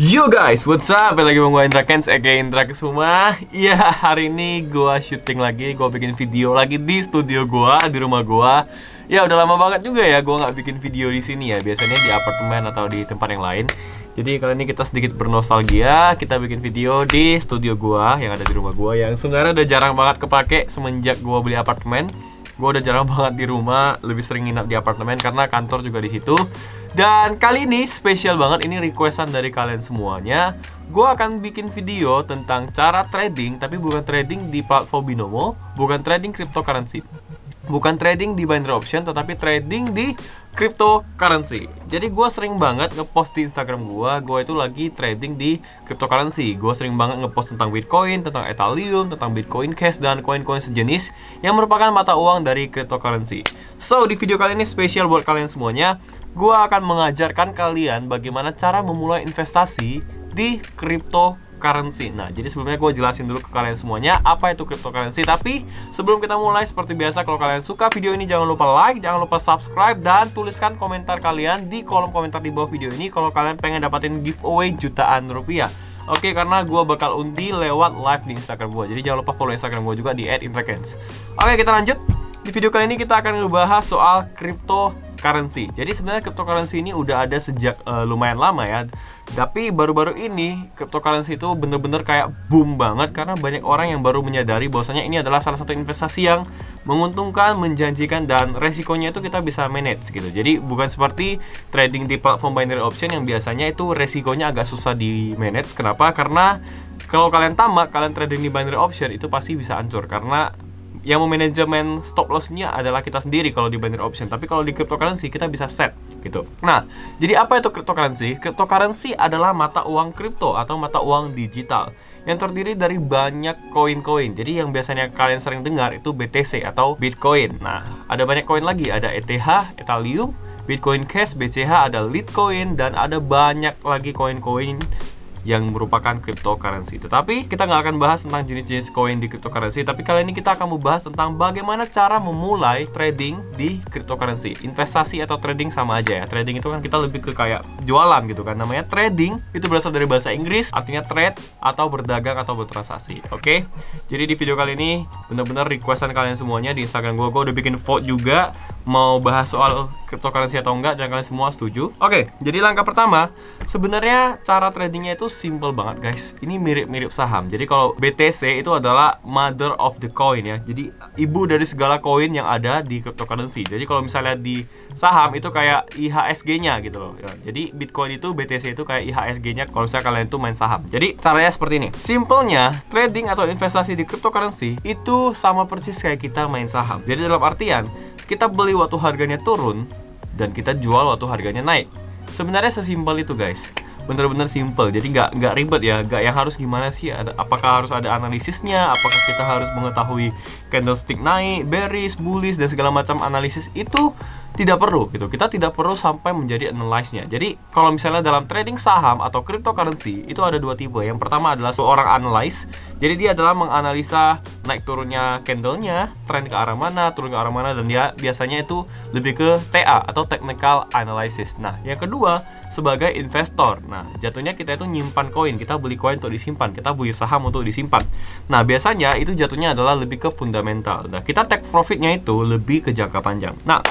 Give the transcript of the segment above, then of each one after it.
Yo guys, what's up? Balik lagi sama gue Indra Kens, aka Indra Kesuma. Iya, hari ini gue syuting lagi, gue bikin video lagi di studio gue, di rumah gue. Ya udah lama banget juga ya gue nggak bikin video di sini ya. Biasanya di apartemen atau di tempat yang lain. Jadi kali ini kita sedikit bernostalgia, kita bikin video di studio gue yang ada di rumah gue, yang sebenarnya udah jarang banget kepake semenjak gue beli apartemen. Gue udah jarang banget di rumah, lebih sering nginap di apartemen karena kantor juga di situ. Dan kali ini spesial banget, ini requestan dari kalian semuanya. Gue akan bikin video tentang cara trading, tapi bukan trading di platform binomo, bukan trading cryptocurrency, bukan trading di binary option, tetapi trading di cryptocurrency. Jadi gue sering banget ngepost di Instagram gue itu lagi trading di cryptocurrency. Gue sering banget ngepost tentang Bitcoin, tentang Ethereum, tentang Bitcoin Cash, dan koin-koin sejenis yang merupakan mata uang dari cryptocurrency. So, di video kali ini spesial buat kalian semuanya. Gue akan mengajarkan kalian bagaimana cara memulai investasi di cryptocurrency. Nah, jadi sebelumnya gue jelasin dulu ke kalian semuanya apa itu cryptocurrency. Tapi sebelum kita mulai, seperti biasa, kalau kalian suka video ini jangan lupa like, jangan lupa subscribe, dan tuliskan komentar kalian di kolom komentar di bawah video ini kalau kalian pengen dapatin giveaway jutaan rupiah. Oke, karena gue bakal undi lewat live di Instagram gue. Jadi jangan lupa follow Instagram gue juga di @indrakens. Oke, kita lanjut. Di video kali ini kita akan ngebahas soal cryptocurrency. Jadi sebenarnya cryptocurrency ini udah ada sejak lumayan lama ya. Tapi baru-baru ini cryptocurrency itu bener-bener kayak boom banget karena banyak orang yang baru menyadari bahwasanya ini adalah salah satu investasi yang menguntungkan, menjanjikan, dan resikonya itu kita bisa manage gitu. Jadi bukan seperti trading di platform binary option yang biasanya itu resikonya agak susah di manage. Kenapa? Karena kalau kalian tamak, kalian trading di binary option itu pasti bisa hancur karena yang memanajemen stop loss-nya adalah kita sendiri kalau di binary option. Tapi kalau di cryptocurrency kita bisa set gitu. Nah, jadi apa itu cryptocurrency? Cryptocurrency adalah mata uang kripto atau mata uang digital yang terdiri dari banyak koin-koin. Jadi yang biasanya kalian sering dengar itu BTC atau Bitcoin. Nah, ada banyak koin lagi, ada ETH, Ethereum, Bitcoin Cash, BCH, ada Litecoin, dan ada banyak lagi koin-koin yang merupakan cryptocurrency. Tetapi kita nggak akan bahas tentang jenis-jenis koin di cryptocurrency, tapi kali ini kita akan membahas tentang bagaimana cara memulai trading di cryptocurrency. Investasi atau trading sama aja ya. Trading itu kan kita lebih ke kayak jualan gitu kan. Namanya trading, itu berasal dari bahasa Inggris, artinya trade atau berdagang atau bertransaksi. Oke? Jadi di video kali ini bener-bener requestan kalian semuanya di Instagram gue udah bikin vote juga mau bahas soal cryptocurrency atau enggak, dan kalian semua setuju. Oke, jadi langkah pertama, sebenarnya cara tradingnya itu simple banget guys. Ini mirip-mirip saham. Jadi kalau BTC itu adalah mother of the coin ya. Jadi ibu dari segala koin yang ada di cryptocurrency. Jadi kalau misalnya di saham itu kayak IHSG-nya gitu loh ya. Jadi Bitcoin itu, BTC itu kayak IHSG-nya kalau misalnya kalian itu main saham. Jadi caranya seperti ini. Simpelnya, trading atau investasi di cryptocurrency itu sama persis kayak kita main saham. Jadi dalam artian kita beli waktu harganya turun dan kita jual waktu harganya naik. Sebenarnya sesimpel itu guys. Bener-bener simple, jadi nggak ribet ya, nggak yang harus gimana sih, apakah harus ada analisisnya, apakah kita harus mengetahui candlestick naik, bearish, bullish, dan segala macam analisis itu tidak perlu gitu. Kita tidak perlu sampai menjadi analyze-nya. Jadi kalau misalnya dalam trading saham atau cryptocurrency itu ada dua tipe. Yang pertama adalah seorang analyst. Jadi dia adalah menganalisa naik turunnya candlenya, tren ke arah mana, turun ke arah mana, dan dia biasanya itu lebih ke TA atau technical analysis. Nah, yang kedua sebagai investor. Nah, jatuhnya kita itu nyimpan koin, kita beli koin untuk disimpan, kita beli saham untuk disimpan. Nah, biasanya itu jatuhnya adalah lebih ke fundamental. Nah, kita take profitnya itu lebih ke jangka panjang. Nah,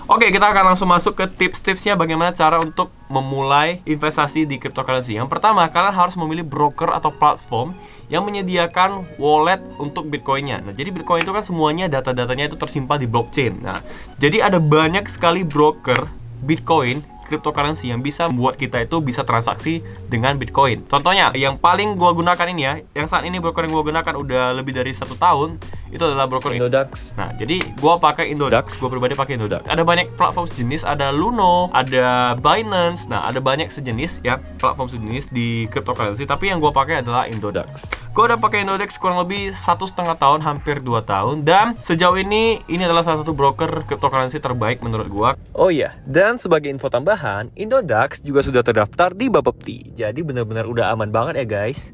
oke, kita akan langsung masuk ke tips-tipsnya bagaimana cara untuk memulai investasi di cryptocurrency. Yang pertama, kalian harus memilih broker atau platform yang menyediakan wallet untuk Bitcoinnya. Nah, jadi Bitcoin itu kan semuanya data-datanya itu tersimpan di blockchain. Nah, jadi ada banyak sekali broker Bitcoin cryptocurrency yang bisa membuat kita itu bisa transaksi dengan Bitcoin. Contohnya, yang paling gua gunakan ini ya, yang saat ini broker yang gua gunakan udah lebih dari 1 tahun, itu adalah broker Indodax. Nah, jadi gua pakai Indodax, gua pribadi pakai Indodax. Ada banyak platform sejenis, ada Luno, ada Binance. Nah, ada banyak sejenis ya, platform sejenis di cryptocurrency, tapi yang gua pakai adalah Indodax. Gua udah pakai Indodax kurang lebih 1,5 tahun, hampir 2 tahun, dan sejauh ini adalah salah satu broker cryptocurrency terbaik menurut gua. Oh iya, dan sebagai info tambahan, Indodax juga sudah terdaftar di Bapepti. Jadi benar-benar udah aman banget ya guys.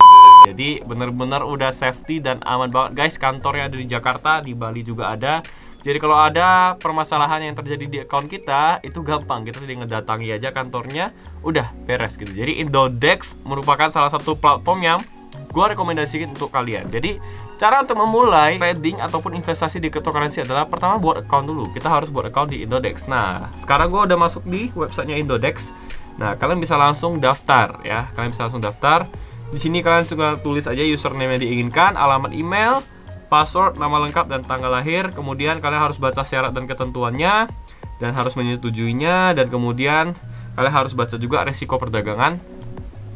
Jadi benar-benar udah safety dan aman banget guys. Kantornya ada di Jakarta, di Bali juga ada. Jadi kalau ada permasalahan yang terjadi di account kita, itu gampang, kita tinggal datangi aja kantornya, udah beres gitu. Jadi Indodex merupakan salah satu platform yang gue rekomendasikan untuk kalian. Jadi cara untuk memulai trading ataupun investasi di cryptocurrency adalah pertama buat account dulu. Kita harus buat account di Indodex. Nah, sekarang gue udah masuk di websitenya Indodex. Nah, kalian bisa langsung daftar ya. Kalian bisa langsung daftar. Di sini kalian juga tulis aja username yang diinginkan, alamat email, password, nama lengkap dan tanggal lahir. Kemudian kalian harus baca syarat dan ketentuannya dan harus menyetujuinya, dan kemudian kalian harus baca juga resiko perdagangan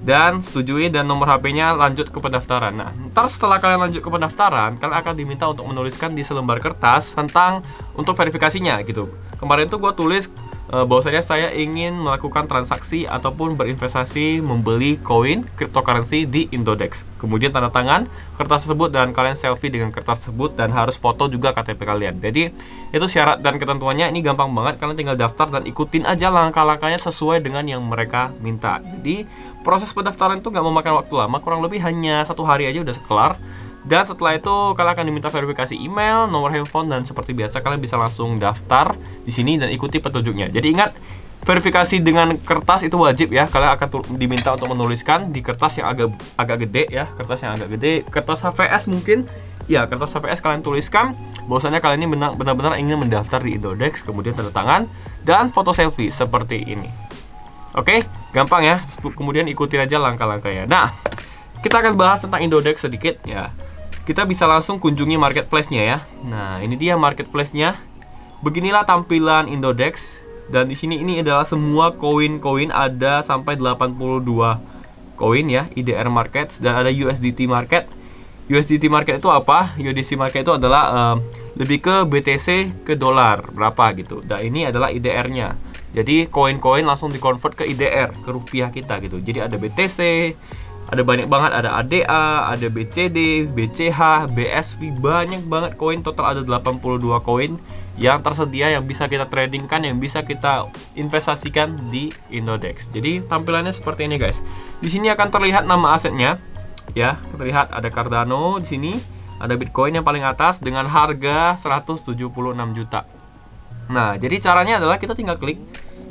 dan setujui, dan nomor HP-nya, lanjut ke pendaftaran. Nah, ntar setelah kalian lanjut ke pendaftaran, kalian akan diminta untuk menuliskan di selembar kertas tentang untuk verifikasinya gitu. Kemarin tuh gue tulis bahwasanya saya ingin melakukan transaksi ataupun berinvestasi membeli koin cryptocurrency di Indodex. Kemudian tanda tangan kertas tersebut dan kalian selfie dengan kertas tersebut, dan harus foto juga KTP kalian. Jadi itu syarat dan ketentuannya. Ini gampang banget, kalian tinggal daftar dan ikutin aja langkah-langkahnya sesuai dengan yang mereka minta. Jadi proses pendaftaran itu nggak memakan waktu lama, kurang lebih hanya 1 hari aja udah kelar. Dan setelah itu kalian akan diminta verifikasi email, nomor handphone, dan seperti biasa kalian bisa langsung daftar di sini dan ikuti petunjuknya. Jadi ingat, verifikasi dengan kertas itu wajib ya. Kalian akan diminta untuk menuliskan di kertas yang agak gede ya, kertas yang agak gede, kertas HVS mungkin. Ya, kertas HVS kalian tuliskan bahwasanya kalian ini benar-benar ingin mendaftar di Indodex, kemudian tanda tangan dan foto selfie seperti ini. Oke, gampang ya. Kemudian ikutin aja langkah-langkahnya. Nah, kita akan bahas tentang Indodex sedikit ya. Kita bisa langsung kunjungi marketplace-nya ya. Nah, ini dia marketplace-nya. Beginilah tampilan Indodex. Dan di sini ini adalah semua koin-koin, ada sampai 82 koin ya, IDR markets, dan ada USDT market. USDT market itu apa? USDT market itu adalah lebih ke BTC ke dolar berapa gitu. Dan ini adalah IDR-nya. Jadi koin-koin langsung dikonvert ke IDR, ke rupiah kita gitu. Jadi ada BTC, ada banyak banget, ada ADA, ada BCD, BCH, BSV, banyak banget koin. Total ada 82 koin yang tersedia, yang bisa kita tradingkan, yang bisa kita investasikan di Indodex. Jadi tampilannya seperti ini guys. Di sini akan terlihat nama asetnya ya, terlihat ada Cardano di sini, ada Bitcoin yang paling atas dengan harga 176 juta. Nah, jadi caranya adalah kita tinggal klik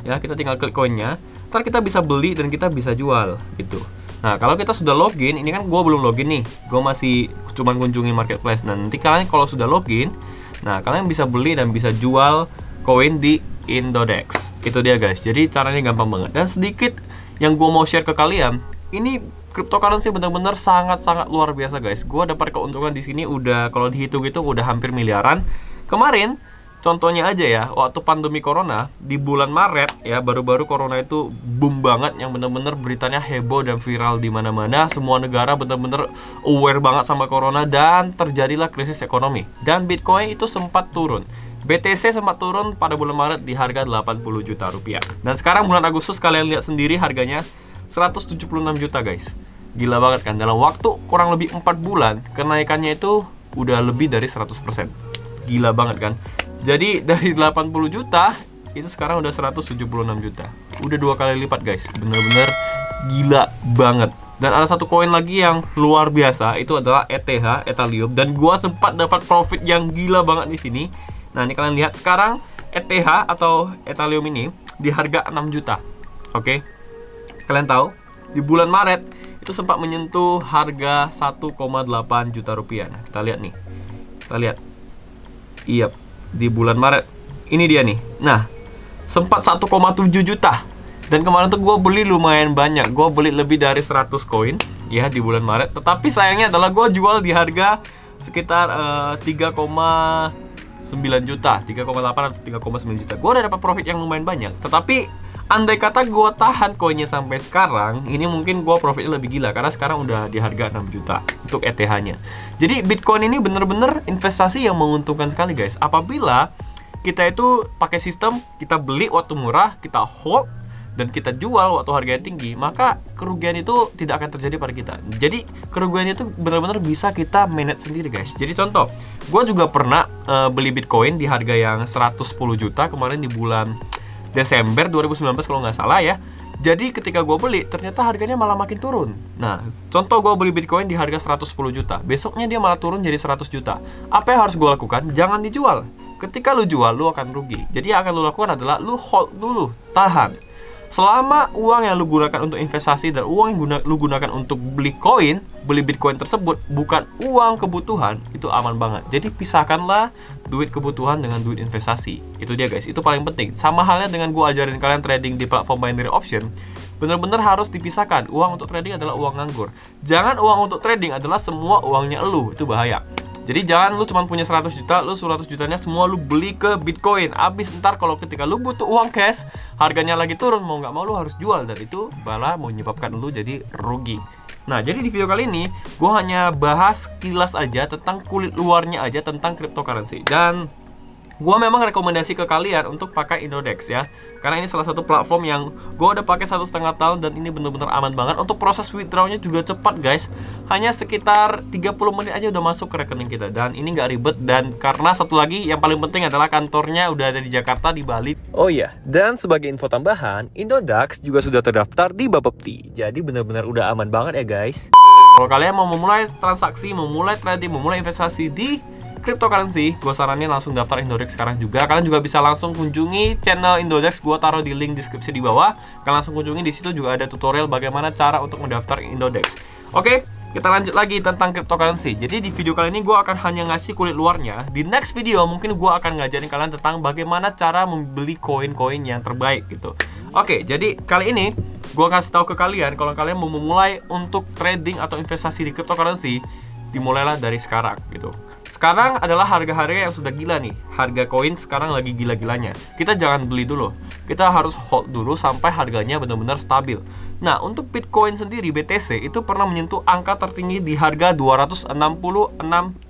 ya, kita tinggal klik koinnya, ntar kita bisa beli dan kita bisa jual gitu. Nah, kalau kita sudah login, ini kan gue belum login nih, gue masih cuman kunjungi marketplace. Nah, nanti kalian kalau sudah login, nah kalian bisa beli dan bisa jual koin di Indodex. Itu dia guys, jadi caranya gampang banget. Dan sedikit yang gue mau share ke kalian, ini cryptocurrency benar-benar sangat-sangat luar biasa guys. Gue dapat keuntungan di sini udah, kalau dihitung itu udah hampir miliaran. Kemarin contohnya aja ya, waktu pandemi corona di bulan Maret ya, baru-baru corona itu boom banget, yang bener-bener beritanya heboh dan viral di mana-mana. Semua negara bener-bener aware banget sama corona dan terjadilah krisis ekonomi. Dan Bitcoin itu sempat turun. BTC sempat turun pada bulan Maret di harga 80 juta rupiah. Dan sekarang bulan Agustus kalian lihat sendiri harganya 176 juta guys. Gila banget kan, dalam waktu kurang lebih 4 bulan kenaikannya itu udah lebih dari 100%. Gila banget kan. Jadi dari 80 juta itu sekarang udah 176 juta. Udah 2 kali lipat guys. Bener-bener gila banget. Dan ada satu koin lagi yang luar biasa, itu adalah ETH, Ethereum. Dan gua sempat dapat profit yang gila banget di sini. Nah, ini kalian lihat sekarang ETH atau Ethereum ini di harga 6 juta. Oke. Kalian tahu di bulan Maret itu sempat menyentuh harga 1,8 juta rupiah. Nah, kita lihat nih. Kita lihat. Iya, di bulan Maret ini dia nih. Nah, sempat 1,7 juta. Dan kemarin tuh gue beli lumayan banyak. Gue beli lebih dari 100 koin ya di bulan Maret. Tetapi sayangnya adalah gue jual di harga sekitar 3,9 juta, 3,8 atau 3,9 juta. Gue udah dapat profit yang lumayan banyak. Tetapi andai kata gue tahan koinnya sampai sekarang, ini mungkin gue profitnya lebih gila, karena sekarang udah di harga 6 juta untuk ETH-nya. Jadi Bitcoin ini bener-bener investasi yang menguntungkan sekali guys. Apabila kita itu pakai sistem, kita beli waktu murah, kita hold, dan kita jual waktu harganya tinggi, maka kerugian itu tidak akan terjadi pada kita. Jadi kerugian itu benar-benar bisa kita manage sendiri guys. Jadi contoh, gue juga pernah beli Bitcoin di harga yang 110 juta kemarin di bulan Desember 2019 kalau nggak salah ya. Jadi ketika gue beli, ternyata harganya malah makin turun. Nah, contoh gue beli Bitcoin di harga 110 juta, besoknya dia malah turun jadi 100 juta. Apa yang harus gue lakukan? Jangan dijual. Ketika lu jual, lu akan rugi. Jadi yang akan lu lakukan adalah lu hold dulu, tahan. Selama uang yang lu gunakan untuk investasi dan uang yang lu gunakan untuk beli Bitcoin tersebut bukan uang kebutuhan, itu aman banget. Jadi pisahkanlah duit kebutuhan dengan duit investasi. Itu dia guys, itu paling penting. Sama halnya dengan gua ajarin kalian trading di platform binary option, bener-bener harus dipisahkan. Uang untuk trading adalah uang nganggur. Jangan uang untuk trading adalah semua uangnya lu, itu bahaya. Jadi jangan lu cuma punya 100 juta, lu 100 jutanya semua lu beli ke Bitcoin. Abis ntar kalau ketika lu butuh uang cash, harganya lagi turun, mau nggak mau lu harus jual. Dan itu malah menyebabkan lu jadi rugi. Nah, jadi di video kali ini gue hanya bahas kilas aja tentang kulit luarnya aja tentang cryptocurrency. Dan gue memang rekomendasi ke kalian untuk pakai Indodex ya, karena ini salah satu platform yang gue udah pakai 1,5 tahun dan ini bener-bener aman banget. Untuk proses withdrawnya juga cepat guys, hanya sekitar 30 menit aja udah masuk ke rekening kita. Dan ini nggak ribet, dan karena satu lagi yang paling penting adalah kantornya udah ada di Jakarta, di Bali. Oh iya, dan sebagai info tambahan, Indodax juga sudah terdaftar di Bapepti. Jadi bener-bener udah aman banget ya guys. Kalau kalian mau memulai transaksi, memulai trading, memulai investasi di cryptocurrency, gue saranin langsung daftar Indodex sekarang juga. Kalian juga bisa langsung kunjungi channel Indodex, gue taruh di link deskripsi di bawah. Kalian langsung kunjungi, di situ juga ada tutorial bagaimana cara untuk mendaftar Indodex. Oke, kita lanjut lagi tentang cryptocurrency. Jadi di video kali ini gue akan hanya ngasih kulit luarnya. Di next video mungkin gue akan ngajarin kalian tentang bagaimana cara membeli koin-koin yang terbaik gitu. Oke, jadi kali ini gue kasih tahu ke kalian kalau kalian mau memulai untuk trading atau investasi di cryptocurrency, dimulailah dari sekarang gitu. Sekarang adalah harga-harga yang sudah gila nih. Harga koin sekarang lagi gila-gilanya. Kita jangan beli dulu. Kita harus hold dulu sampai harganya benar-benar stabil. Nah, untuk Bitcoin sendiri, BTC itu pernah menyentuh angka tertinggi di harga 266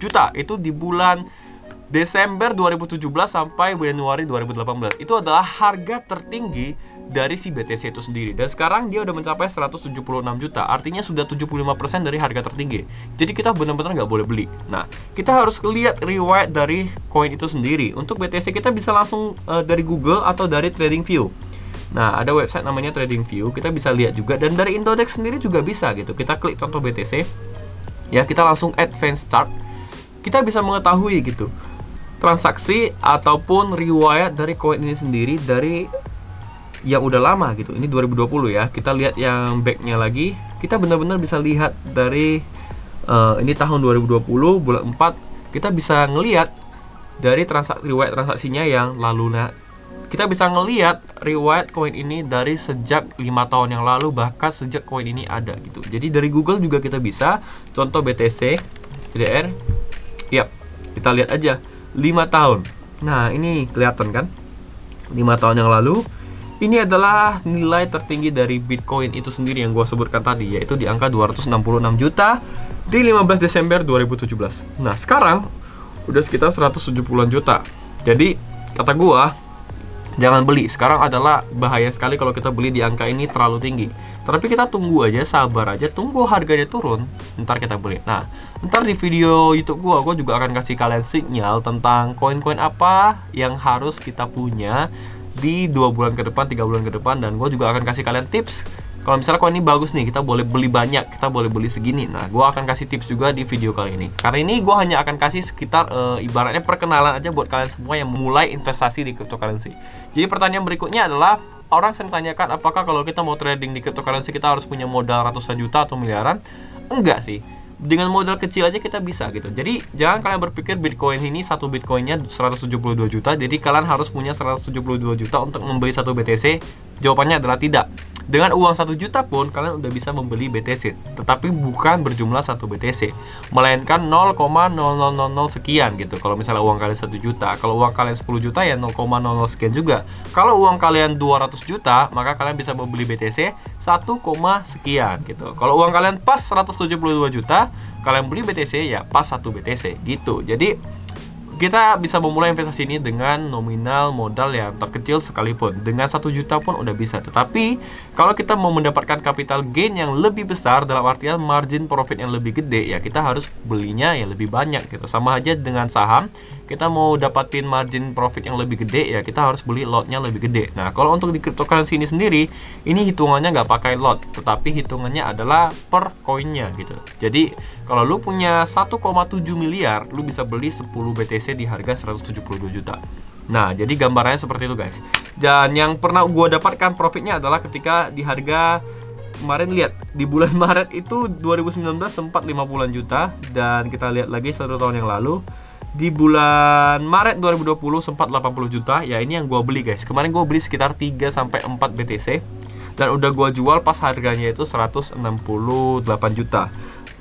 juta. Itu di bulan Desember 2017 sampai Januari 2018. Itu adalah harga tertinggi dari si BTC itu sendiri. Dan sekarang dia udah mencapai 176 juta. Artinya sudah 75% dari harga tertinggi. Jadi kita benar-benar nggak boleh beli. Nah, kita harus lihat riwayat dari koin itu sendiri. Untuk BTC kita bisa langsung dari Google atau dari TradingView. Nah, ada website namanya TradingView. Kita bisa lihat juga. Dan dari Indodex sendiri juga bisa gitu. Kita klik contoh BTC. Ya, kita langsung Advanced Chart. Kita bisa mengetahui gitu transaksi ataupun riwayat dari koin ini sendiri dari yang udah lama gitu. Ini 2020 ya. Kita lihat yang backnya lagi. Kita benar-benar bisa lihat dari ini tahun 2020 bulan 4. Kita bisa ngelihat dari riwayat transaksinya yang lalu. Nah, kita bisa ngelihat riwayat koin ini dari sejak 5 tahun yang lalu, bahkan sejak koin ini ada gitu. Jadi dari Google juga kita bisa. Contoh BTC CDR. Yap, kita lihat aja 5 tahun. Nah, ini kelihatan kan 5 tahun yang lalu. Ini adalah nilai tertinggi dari Bitcoin itu sendiri yang gue sebutkan tadi, yaitu di angka 266 juta di 15 Desember 2017. Nah, sekarang udah sekitar 170-an juta. Jadi, kata gue, jangan beli. Sekarang adalah bahaya sekali kalau kita beli di angka ini terlalu tinggi. Tapi kita tunggu aja, sabar aja, tunggu harganya turun, ntar kita beli. Nah, ntar di video YouTube gue juga akan kasih kalian sinyal tentang koin-koin apa yang harus kita punya di 2 bulan ke depan, 3 bulan ke depan. Dan gue juga akan kasih kalian tips. Kalau misalnya koin ini bagus nih, kita boleh beli banyak, kita boleh beli segini. Nah, gue akan kasih tips juga di video kali ini. Karena ini gue hanya akan kasih sekitar ibaratnya perkenalan aja buat kalian semua yang mulai investasi di cryptocurrency. Jadi pertanyaan berikutnya adalah, orang sering tanyakan apakah kalau kita mau trading di cryptocurrency kita harus punya modal ratusan juta atau miliaran? Enggak sih. Dengan modal kecil aja kita bisa gitu. Jadi jangan kalian berpikir Bitcoin ini satu Bitcoinnya 172 juta, jadi kalian harus punya 172 juta untuk membeli satu BTC. Jawabannya adalah tidak. Dengan uang 1 juta pun kalian udah bisa membeli BTC, tetapi bukan berjumlah 1 BTC, melainkan 0,0000 sekian gitu. Kalau misalnya uang kalian 1 juta, kalau uang kalian 10 juta ya 0,00 sekian juga. Kalau uang kalian 200 juta, maka kalian bisa membeli BTC 1, sekian gitu. Kalau uang kalian pas 172 juta, kalian beli BTC ya pas 1 BTC gitu. Jadi kita bisa memulai investasi ini dengan nominal modal yang terkecil sekalipun. Dengan 1 juta pun udah bisa. Tetapi kalau kita mau mendapatkan capital gain yang lebih besar, dalam artian margin profit yang lebih gede, ya kita harus belinya yang lebih banyak gitu. Sama aja dengan saham. kita mau dapatin margin profit yang lebih gede, ya kita harus beli lotnya lebih gede. Nah, kalau untuk di cryptocurrency ini sendiri, ini hitungannya nggak pakai lot, tetapi hitungannya adalah per koinnya gitu. Jadi kalau lu punya 1,7 miliar, lu bisa beli 10 BTC di harga 172 juta. Nah, jadi gambarannya seperti itu guys. Dan yang pernah gue dapatkan profitnya adalah ketika di harga kemarin, lihat di bulan Maret itu 2019 sempat 50-an juta, dan kita lihat lagi 1 tahun yang lalu di bulan Maret 2020 sempat 80 juta. Ya ini yang gue beli guys. Kemarin gue beli sekitar 3-4 BTC dan udah gue jual pas harganya itu 168 juta.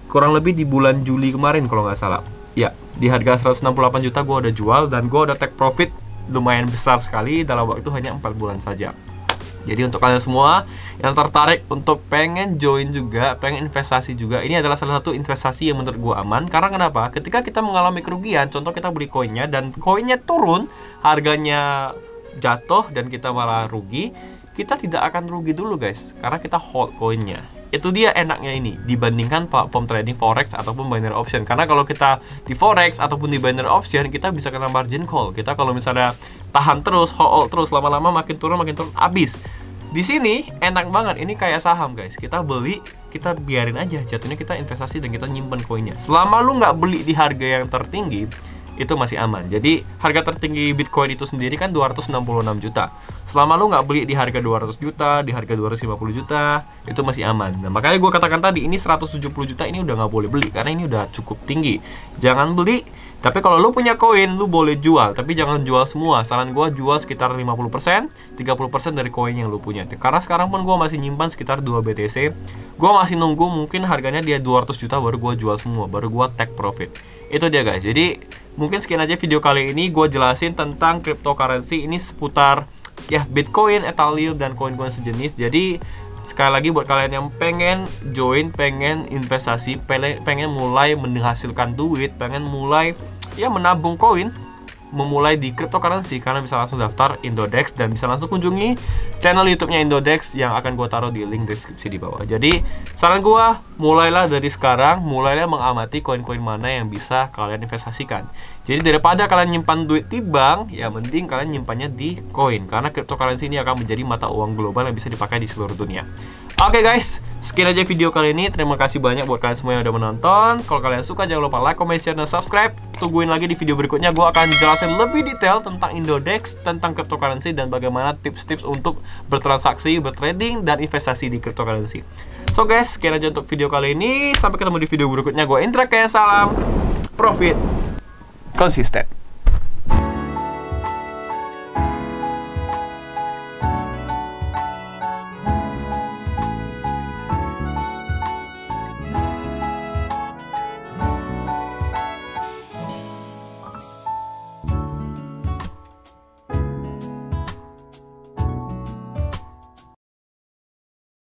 Kurang lebih di bulan Juli kemarin kalau nggak salah. Ya, di harga 168 juta gue udah jual dan gue udah take profit lumayan besar sekali dalam waktu hanya 4 bulan saja. Jadi untuk kalian semua yang tertarik untuk pengen join juga, pengen investasi juga, ini adalah salah satu investasi yang menurut gua aman. Karena kenapa? Ketika kita mengalami kerugian, contoh kita beli koinnya dan koinnya turun, harganya jatuh dan kita malah rugi, kita tidak akan rugi dulu guys, karena kita hold koinnya. Itu dia enaknya ini dibandingkan platform trading forex ataupun binary option. Karena kalau kita di forex ataupun di binary option, kita bisa kena margin call. Kita kalau misalnya tahan terus, hold terus, lama-lama makin turun habis. Di sini enak banget, ini kayak saham guys. Kita beli, kita biarin aja, jatuhnya kita investasi dan kita nyimpen koinnya. Selama lu nggak beli di harga yang tertinggi, itu masih aman. Jadi harga tertinggi Bitcoin itu sendiri kan 266 juta. Selama lu nggak beli di harga 200 juta, di harga 250 juta, itu masih aman. Nah, makanya gue katakan tadi, ini 170 juta ini udah nggak boleh beli, karena ini udah cukup tinggi. Jangan beli. Tapi kalau lu punya koin, lu boleh jual, tapi jangan jual semua. Saran gue jual sekitar 50%, 30% dari koin yang lu punya. Karena sekarang pun gue masih nyimpan sekitar 2 BTC. Gue masih nunggu mungkin harganya dia 200 juta baru gue jual semua, baru gue take profit. Itu dia guys. Jadi mungkin sekian aja video kali ini. Gue jelasin tentang cryptocurrency ini seputar ya Bitcoin, Ethereum, dan koin-koin sejenis. Jadi sekali lagi buat kalian yang pengen join, pengen investasi, pengen mulai menghasilkan duit, pengen mulai ya menabung koin, memulai di cryptocurrency, kalian bisa langsung daftar Indodex dan bisa langsung kunjungi channel YouTube-nya Indodex yang akan gue taruh di link deskripsi di bawah. Jadi saran gue, mulailah dari sekarang, mulailah mengamati koin-koin mana yang bisa kalian investasikan. Jadi daripada kalian nyimpan duit di bank, ya mending kalian nyimpannya di koin, karena cryptocurrency ini akan menjadi mata uang global yang bisa dipakai di seluruh dunia. Oke guys, sekian aja video kali ini. Terima kasih banyak buat kalian semua yang udah menonton. Kalau kalian suka jangan lupa like, comment, share, dan subscribe. Tungguin lagi di video berikutnya. Gue akan jelasin lebih detail tentang Indodex, tentang cryptocurrency, dan bagaimana tips-tips untuk bertransaksi, bertrading, dan investasi di cryptocurrency. So guys, sekian aja untuk video kali ini. Sampai ketemu di video berikutnya. Gue Indra, kayak salam profit konsisten.